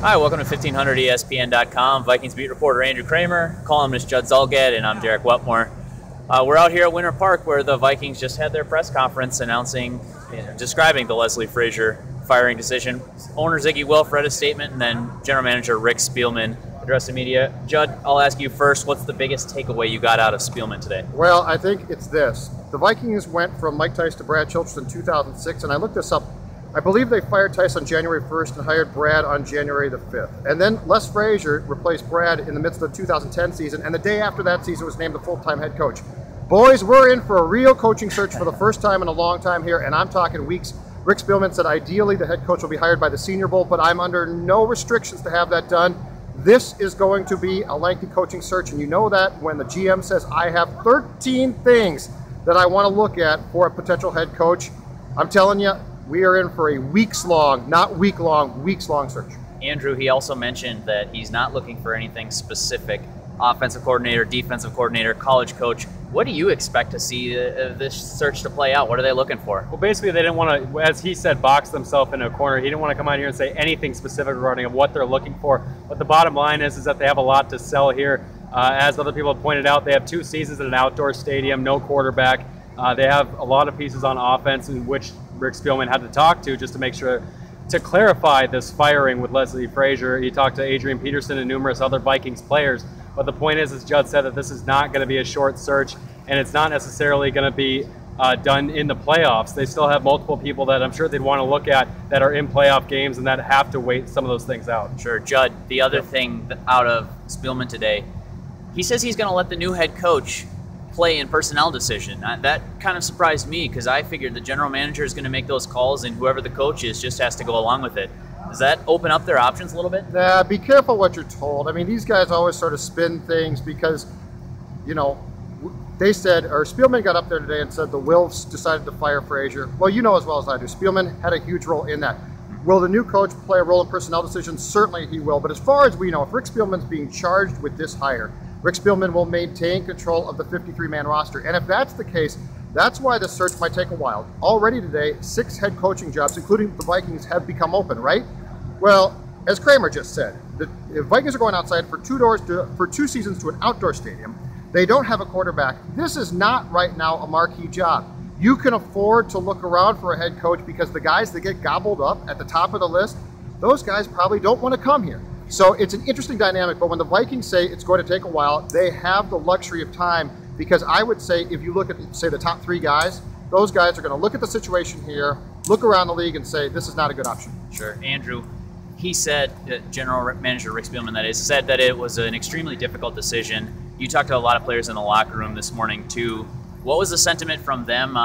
Hi, welcome to 1500ESPN.com. Vikings beat reporter Andrew Kramer, columnist Judd Zulgad, and I'm Derek Wetmore. We're out here at Winter Park where the Vikings just had their press conference describing the Leslie Frazier firing decision. Owner Ziggy Wilf read a statement, and then General Manager Rick Spielman addressed the media. Judd, I'll ask you first, what's the biggest takeaway you got out of Spielman today? Well, I think it's this. The Vikings went from Mike Tice to Brad Childress in 2006, and I looked this up. I believe they fired Tice on January 1st and hired Brad on January the 5th. And then Les Frazier replaced Brad in the midst of the 2010 season, and the day after that season was named the full-time head coach. Boys, we're in for a real coaching search for the first time in a long time here, and I'm talking weeks. Rick Spielman said ideally the head coach will be hired by the Senior Bowl, but I'm under no restrictions to have that done. This is going to be a lengthy coaching search, and you know that when the GM says, I have 13 things that I want to look at for a potential head coach. I'm telling you, we are in for a weeks-long, not week-long, weeks-long search. Andrew, he also mentioned that he's not looking for anything specific. Offensive coordinator, defensive coordinator, college coach. What do you expect to see this search to play out? What are they looking for? Well, basically, they didn't want to, as he said, box themselves into a corner. He didn't want to come out here and say anything specific regarding what they're looking for. But the bottom line is that they have a lot to sell here. As other people have pointed out, they have 2 seasons in an outdoor stadium, no quarterback. They have a lot of pieces on offense in which Rick Spielman had to talk to just to make sure to clarify this firing with Leslie Frazier. He talked to Adrian Peterson and numerous other Vikings players. But the point is, as Judd said, that this is not going to be a short search, and it's not necessarily going to be done in the playoffs. They still have multiple people that I'm sure they'd want to look at that are in playoff games and that have to wait some of those things out. Sure. Judd, the other thing out of Spielman today, he says he's going to let the new head coach play in personnel decision. That kind of surprised me because I figured the general manager is going to make those calls and whoever the coach is just has to go along with it. Does that open up their options a little bit? Nah, be careful what you're told. I mean, these guys always sort of spin things because, you know, they said, or Spielman got up there today and said the Wilfs decided to fire Frazier. Well, you know as well as I do, Spielman had a huge role in that. Will the new coach play a role in personnel decisions? Certainly he will. But as far as we know, if Rick Spielman's being charged with this hire, Rick Spielman will maintain control of the 53-man roster. And if that's the case, that's why the search might take a while. Already today, 6 head coaching jobs, including the Vikings, have become open, right? Well, as Kramer just said, the Vikings are going outside for 2 seasons to an outdoor stadium. They don't have a quarterback. This is not right now a marquee job. You can afford to look around for a head coach because the guys that get gobbled up at the top of the list, those guys probably don't want to come here. So it's an interesting dynamic, but when the Vikings say it's going to take a while, they have the luxury of time because I would say if you look at, say, the top 3 guys, those guys are going to look at the situation here, look around the league and say, this is not a good option. Sure. Andrew, he said, General Manager Rick Spielman, that is, said that it was an extremely difficult decision. You talked to a lot of players in the locker room this morning, too. What was the sentiment from them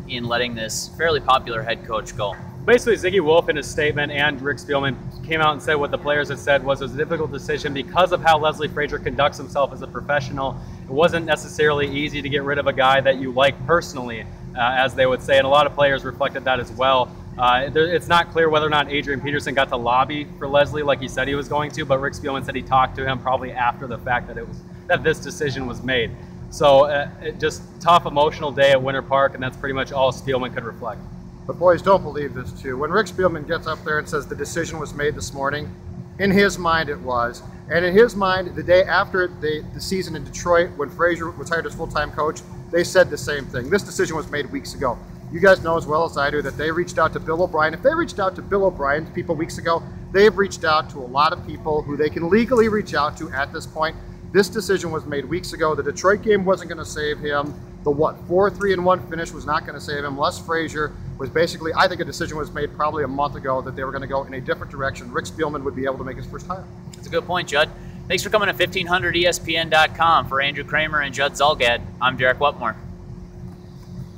in letting this fairly popular head coach go? Basically, Ziggy Wilf in his statement and Rick Spielman came out and said what the players had said was it was a difficult decision because of how Leslie Frazier conducts himself as a professional. It wasn't necessarily easy to get rid of a guy that you like personally, as they would say, and a lot of players reflected that as well. It's not clear whether or not Adrian Peterson got to lobby for Leslie like he said he was going to, but Rick Spielman said he talked to him probably after the fact that this decision was made. So just tough emotional day at Winter Park, and that's pretty much all Spielman could reflect. But boys, don't believe this too. When Rick Spielman gets up there and says the decision was made this morning, in his mind it was. And in his mind, the day after the season in Detroit, when Frazier was hired as full-time coach, they said the same thing. This decision was made weeks ago. You guys know as well as I do that they reached out to Bill O'Brien. If they reached out to Bill O'Brien's people weeks ago, they've reached out to a lot of people who they can legally reach out to at this point. This decision was made weeks ago. The Detroit game wasn't going to save him. The 4-3-1 finish was not going to save him. Les Frazier was basically, I think a decision was made probably a month ago that they were going to go in a different direction. Rick Spielman would be able to make his first hire. That's a good point, Judd. Thanks for coming to 1500ESPN.com. For Andrew Kramer and Judd Zulgad, I'm Derek Wetmore.